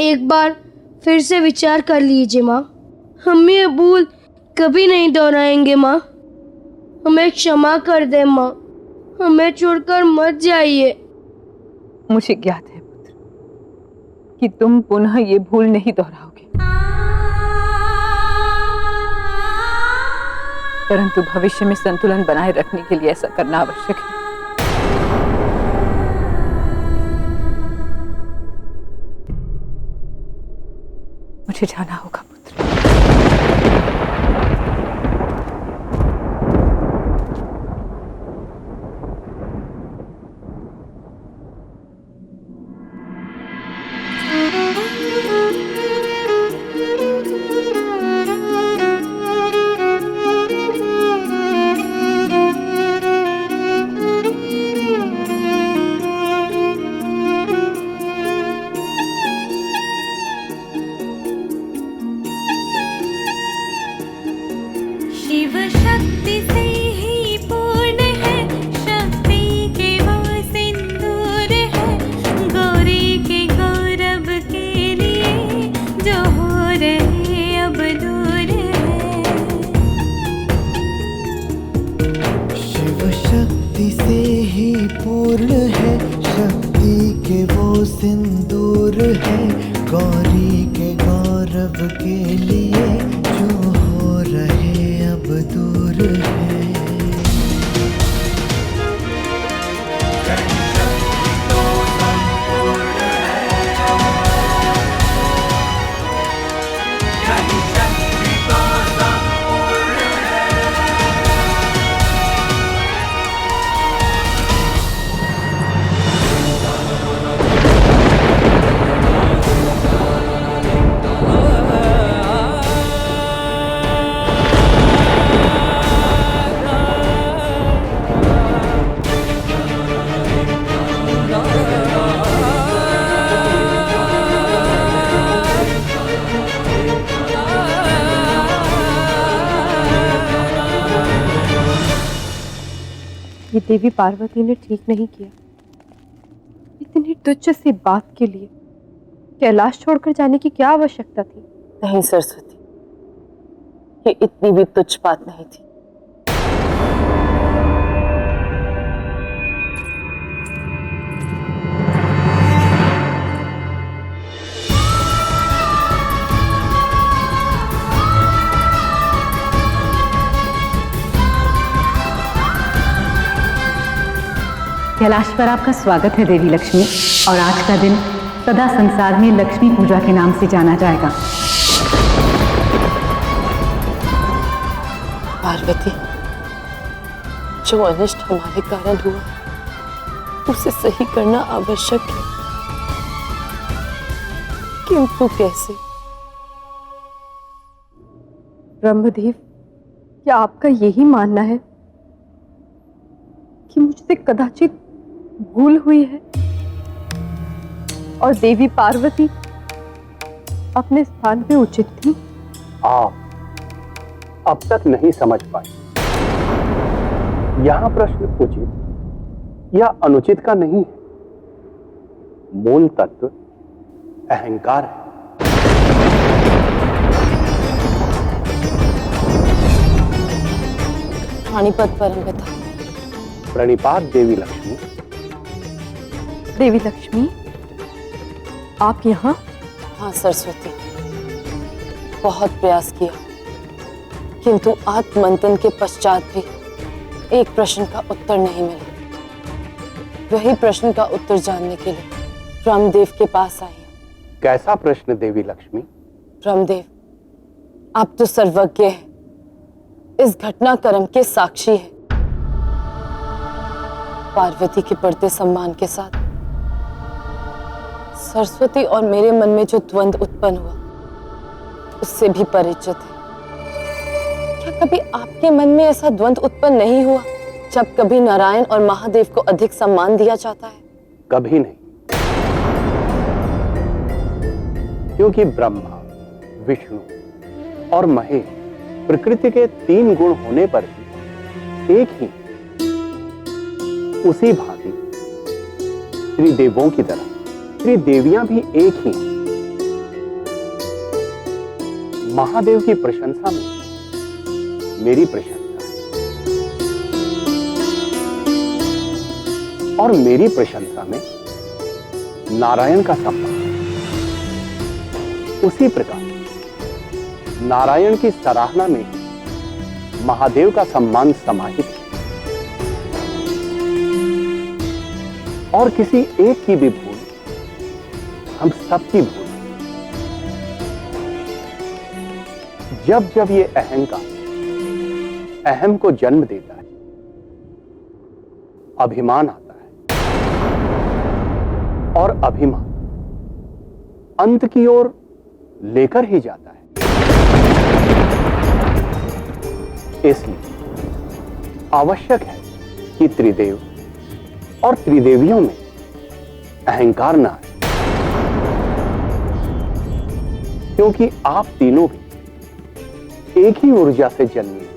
एक बार फिर से विचार कर लीजिए माँ। हम ये भूल कभी नहीं दोहराएंगे माँ। हमें क्षमा कर दे माँ, हमें छोड़कर मत जाइए। मुझे ज्ञात है पुत्र कि तुम पुनः ये भूल नहीं दोहराओगे, परंतु भविष्य में संतुलन बनाए रखने के लिए ऐसा करना आवश्यक है। मुझे जाना होगा पुत्र। शिव शक्ति से ही पूर्ण है, शक्ति के वो सिंदूर है, गौरी के गौरव के लिए जो हो रहे अब दूर है। शिव शक्ति से ही पूर्ण है, शक्ति के वो सिंदूर है, गौरी के गौरव के लिए जो हो रहे अब दूर है। ये देवी पार्वती ने ठीक नहीं किया। इतनी तुच्छ सी बात के लिए कैलाश छोड़कर जाने की क्या आवश्यकता थी? नहीं सरस्वती, ये इतनी भी तुच्छ बात नहीं थी। कैलाश पर आपका स्वागत है देवी लक्ष्मी, और आज का दिन सदा संसार में लक्ष्मी पूजा के नाम से जाना जाएगा। पार्वती, जो अनिष्ट हमारे कारण हुआ उसे सही करना आवश्यक है, किंतु कैसे? ब्रह्मदेव, क्या आपका यही मानना है कि मुझसे कदाचित भूल हुई है और देवी पार्वती अपने स्थान पे उचित थी? आप अब तक नहीं समझ पाए। यहां प्रश्न उचित या अनुचित का नहीं है, मूल तत्व अहंकार है। पानीपत परमपिता। प्रणिपात देवी लक्ष्मी। देवी लक्ष्मी, आप यहाँ? हाँ सरस्वती, बहुत प्रयास किया, किंतु आत्ममंथन के पश्चात भी एक प्रश्न का उत्तर नहीं मिला। वही प्रश्न का उत्तर जानने के लिए ब्रह्मदेव के पास आई हूँ। कैसा प्रश्न देवी लक्ष्मी? ब्रह्मदेव, आप तो सर्वज्ञ हैं, इस घटनाक्रम के साक्षी हैं। पार्वती के बढ़ते सम्मान के साथ सरस्वती और मेरे मन में जो द्वंद्व उत्पन्न हुआ उससे भी परिचित है। क्या कभी आपके मन में ऐसा द्वंद्व उत्पन्न नहीं हुआ जब कभी नारायण और महादेव को अधिक सम्मान दिया जाता है? कभी नहीं, क्योंकि ब्रह्मा, विष्णु और महेश प्रकृति के 3 गुण होने पर भी एक ही, उसी भांति त्रिदेवों की तरह त्रिदेवियां भी एक ही, महादेव की प्रशंसा में मेरी प्रशंसा और मेरी प्रशंसा में नारायण का सम्मान। उसी प्रकार नारायण की सराहना में महादेव का सम्मान समाहित है। और किसी एक की भी भूल हम सबकी भूल। जब जब ये अहंकार अहम को जन्म देता है, अभिमान आता है और अभिमान अंत की ओर लेकर ही जाता है। इसलिए आवश्यक है कि त्रिदेव और त्रिदेवियों में अहंकार ना आए, क्योंकि आप तीनों भी एक ही ऊर्जा से जन्मे